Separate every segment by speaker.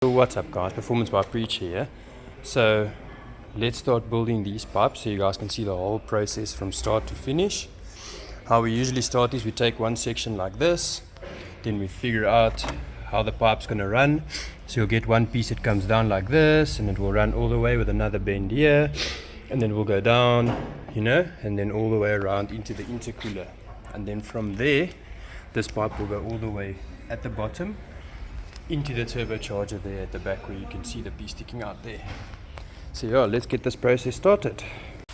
Speaker 1: What's up guys, Performance by Preach here. So let's start building these pipes so you guys can see the whole process from start to finish. How we usually start is we take one section like this, then we figure out how the pipe's going to run. So you'll get one piece that comes down like this, and it will run all the way with another bend here, and then we'll go down, and then all the way around into the intercooler, and then from there this pipe will go all the way at the bottom into the turbocharger there at the back, where you can see the piece sticking out there. So yeah, let's get this process started.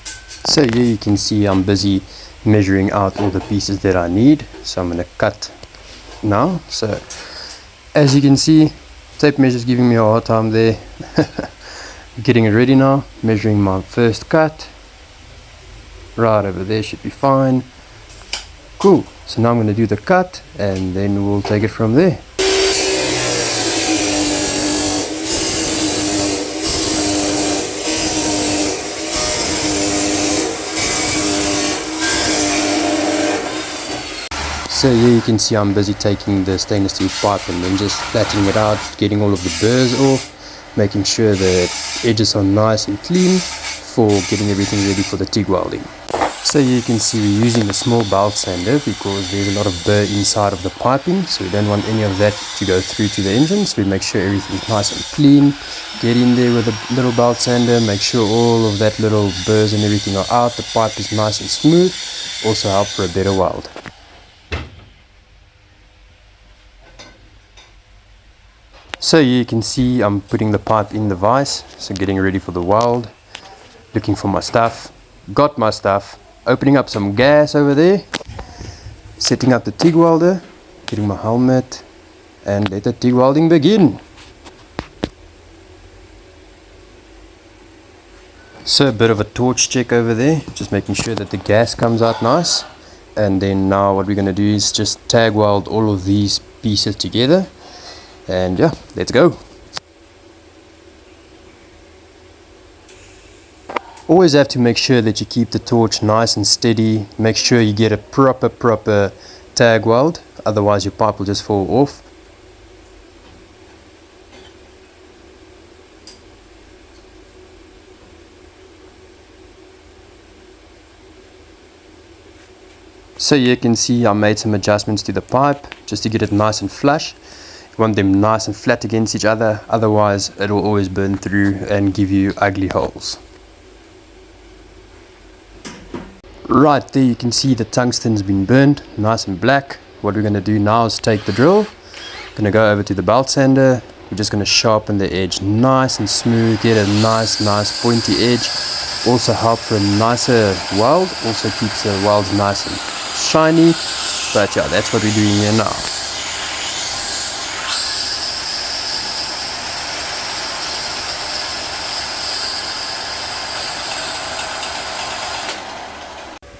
Speaker 1: So here you can see I'm busy measuring out all the pieces that I need, so I'm going to cut now. So as you can see, tape measure's giving me a hard time there. Getting it ready now, measuring my first cut right over there, should be fine. Cool, so now I'm going to do the cut and then we'll take it from there. So here you can see I'm busy taking the stainless steel pipe and then just flattening it out, getting all of the burrs off, making sure the edges are nice and clean for getting everything ready for the TIG welding. So here you can see we're using a small belt sander because there's a lot of burr inside of the piping, so we don't want any of that to go through to the engine, so we make sure everything's nice and clean. Get in there with a little belt sander, make sure all of that little burrs and everything are out, the pipe is nice and smooth, also help for a better weld. So you can see I'm putting the pipe in the vise, so getting ready for the weld, looking for my stuff, got my stuff, opening up some gas over there, setting up the TIG welder, getting my helmet, and let the TIG welding begin. So a bit of a torch check over there, just making sure that the gas comes out nice, and then now what we're going to do is just tag weld all of these pieces together. And yeah, let's go. Always have to make sure that you keep the torch nice and steady. Make sure you get a proper tag weld, otherwise your pipe will just fall off. So you can see I made some adjustments to the pipe just to get it nice and flush. You want them nice and flat against each other, otherwise it will always burn through and give you ugly holes. Right there you can see the tungsten's been burned nice and black. What we're going to do now is take the drill, going to go over to the belt sander, we're just going to sharpen the edge nice and smooth, get a nice pointy edge, also help for a nicer weld, also keeps the welds nice and shiny. But yeah, that's what we're doing here now.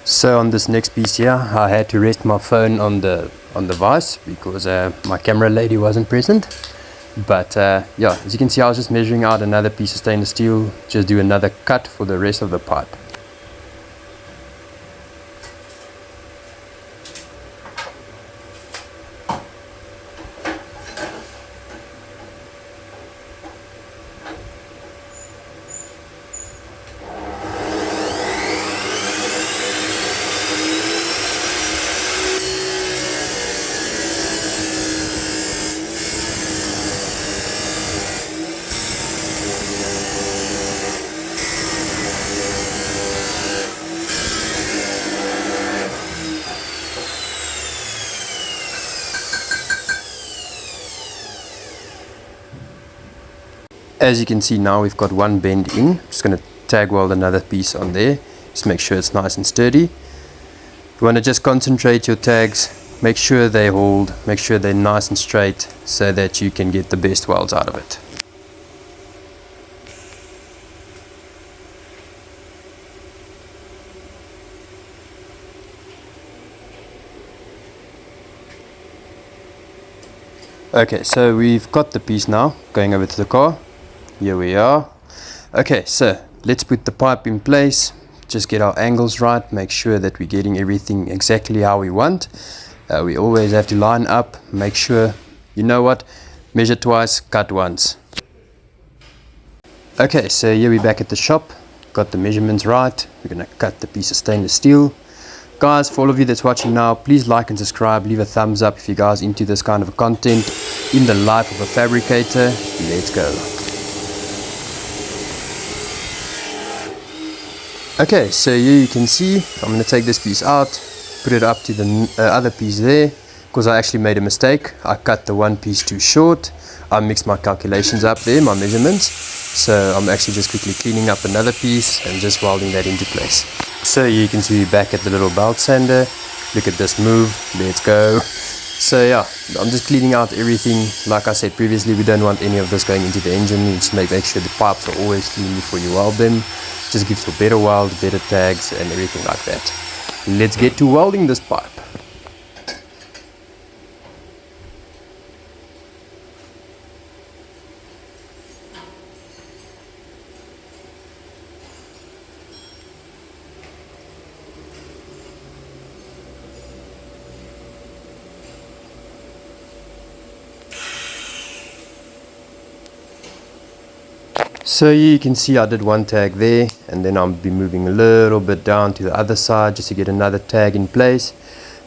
Speaker 1: So on this next piece here, I had to rest my phone on the vise because my camera lady wasn't present. But yeah, as you can see, I was just measuring out another piece of stainless steel, just do another cut for the rest of the pipe. As you can see now we've got one bend in. Just going to tag weld another piece on there. Just make sure it's nice and sturdy. You want to just concentrate your tags, make sure they hold, make sure they're nice and straight so that you can get the best welds out of it. Okay, so we've got the piece now, going over to the car. Here we are. Okay, so let's put the pipe in place, just get our angles right, make sure that we're getting everything exactly how we want. We always have to line up, make sure, you know what, measure twice, cut once. Okay, so here we're back at the shop. Got the measurements right. We're gonna cut the piece of stainless steel. Guys, for all of you that's watching now, please like and subscribe, leave a thumbs up if you guys into this kind of content in the life of a fabricator. Let's go. Okay, so here you can see I'm going to take this piece out, put it up to the other piece there, because I actually made a mistake. I cut the one piece too short. I mixed my calculations up there, my measurements, so I'm actually just quickly cleaning up another piece and just welding that into place. So you can see back at the little belt sander. Look at this move, let's go. So yeah, I'm just cleaning out everything. Like I said previously, we don't want any of this going into the engine. You just make sure the pipes are always clean before you weld them. Just gives you a better weld, better tags and everything like that. Let's get to welding this pipe. So you can see I did one tag there, and then I'll be moving a little bit down to the other side just to get another tag in place,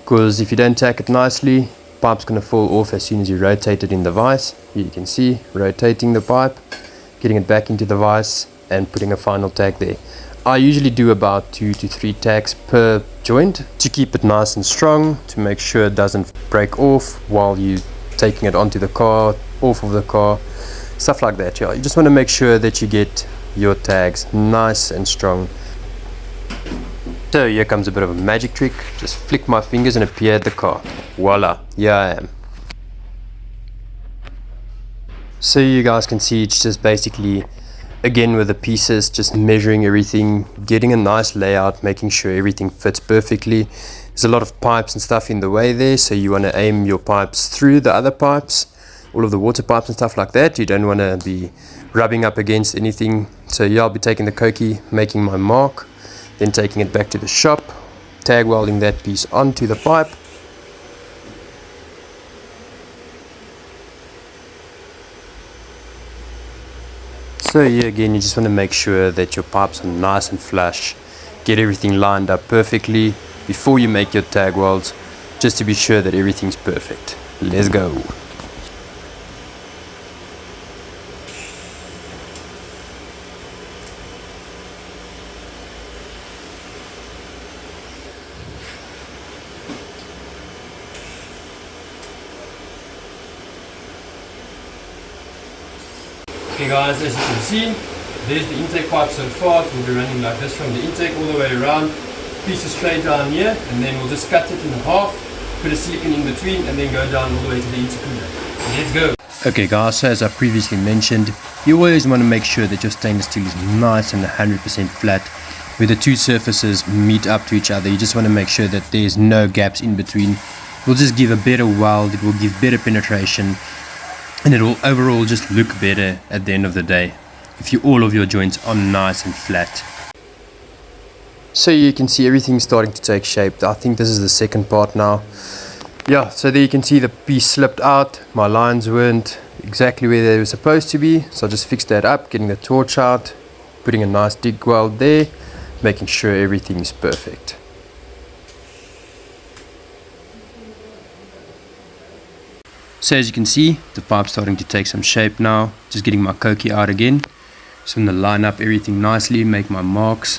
Speaker 1: because if you don't tack it nicely, pipe's going to fall off as soon as you rotate it in the vise. Here you can see rotating the pipe, getting it back into the vise and putting a final tag there. I usually do about 2 to 3 tags per joint to keep it nice and strong, to make sure it doesn't break off while you're taking it onto the car, off of the car. Stuff like that, yeah. You just want to make sure that you get your tags nice and strong. So here comes a bit of a magic trick. Just flick my fingers and appear at the car. Voila, here I am. So you guys can see it's just basically, again with the pieces, just measuring everything, getting a nice layout, making sure everything fits perfectly. There's a lot of pipes and stuff in the way there, so you want to aim your pipes through the other pipes. All of the water pipes and stuff like that. You don't want to be rubbing up against anything. So yeah, I'll be taking the Koki, making my mark, then taking it back to the shop, tag welding that piece onto the pipe. So here again, you just want to make sure that your pipes are nice and flush. Get everything lined up perfectly before you make your tag welds, just to be sure that everything's perfect. Let's go. Okay guys, as you can see, there's the intake pipe so far. It will be running like this from the intake all the way around, piece is straight down here, and then we'll just cut it in half, put a silicone in between, and then go down all the way to the intercooler. Let's go! Okay guys, so as I previously mentioned, you always want to make sure that your stainless steel is nice and 100% flat, where the two surfaces meet up to each other. You just want to make sure that there's no gaps in between. It will just give a better weld, it will give better penetration, and it will overall just look better at the end of the day if all of your joints are nice and flat. So you can see everything's starting to take shape. I think this is the second part now. Yeah, so there you can see the piece slipped out. My lines weren't exactly where they were supposed to be, so I just fixed that up, getting the torch out, putting a nice dig weld there, making sure everything is perfect. So as you can see, the pipe's starting to take some shape now. Just getting my Koki out again. Just want to line up everything nicely, make my marks,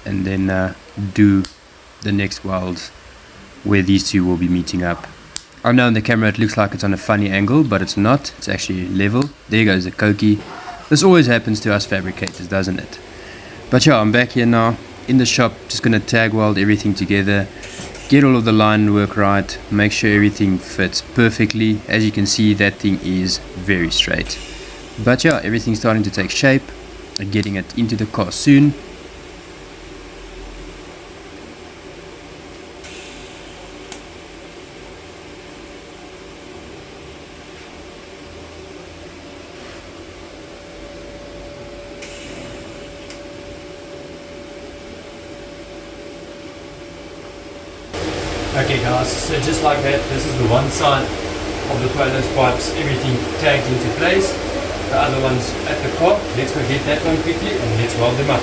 Speaker 1: and then do the next welds where these two will be meeting up. I know on the camera it looks like it's on a funny angle, but it's not. It's actually level. There goes the Koki. This always happens to us fabricators, doesn't it? But yeah, I'm back here now in the shop, just going to tag weld everything together. Get all of the line work right, make sure everything fits perfectly. As you can see, that thing is very straight. But yeah, everything's starting to take shape. I'm getting it into the car soon. Okay guys, so just like that, this is the one side of the Polos pipes, everything tagged into place. The other one's at the car. Let's go get that one quickly and let's weld them up.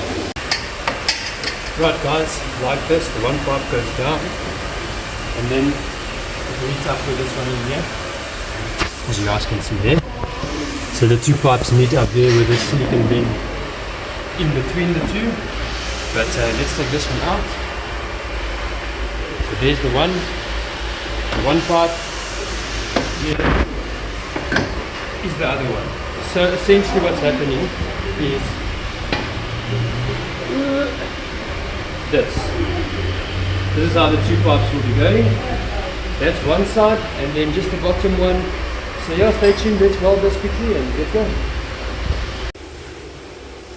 Speaker 1: Right guys, like this, the one pipe goes down and then it meets up with this one in here, as you guys can see there. So the two pipes meet up there with this silicon bin in between the two. But let's take this one out. So there's the one pipe. Here is the other one. So essentially what's happening is this. This is how the two pipes will be going. That's one side, and then just the bottom one. So yeah, stay tuned, let's weld this quickly and let's go.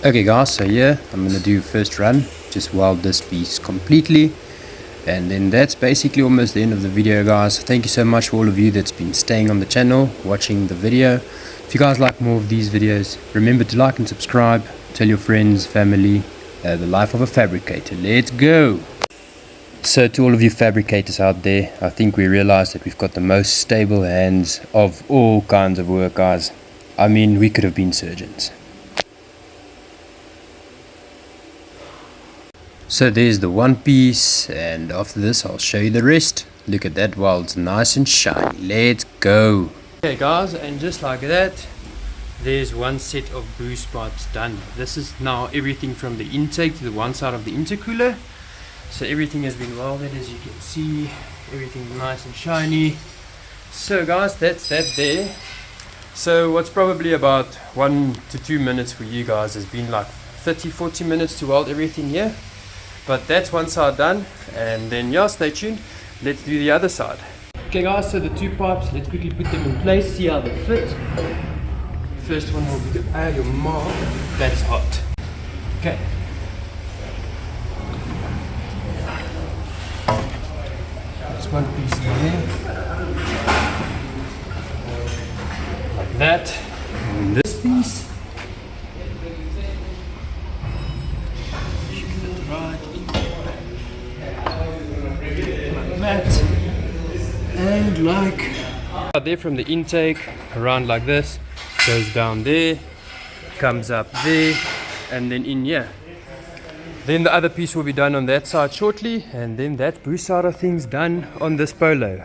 Speaker 1: Okay guys, so yeah, I'm gonna do first run, just weld this piece completely. And then that's basically almost the end of the video guys. Thank you so much for all of you that's been staying on the channel, watching the video. If you guys like more of these videos, remember to like and subscribe, tell your friends, family, the life of a fabricator. Let's go! So to all of you fabricators out there, I think we realized that we've got the most stable hands of all kinds of work guys. I mean, we could have been surgeons. So there's the one piece, and after this I'll show you the rest. Look at that while it's nice and shiny. Let's go! Okay guys, and just like that, there's one set of boost pipes done. This is now everything from the intake to the one side of the intercooler. So everything has been welded, as you can see. Everything's nice and shiny. So guys, that's that there. So what's probably about 1 to 2 minutes for you guys has been like 30-40 minutes to weld everything here. But that's one side done, and then yeah, stay tuned. Let's do the other side. Okay guys, so the two pipes, let's quickly put them in place, see how they fit. First one will be the iron mark. That's hot. Okay. There's one piece in here. Like that. And this piece should fit right in like that. And like there from the intake, around like this. Goes down there, comes up there, and then in here. Then the other piece will be done on that side shortly, and then that boost side of things done on this polo.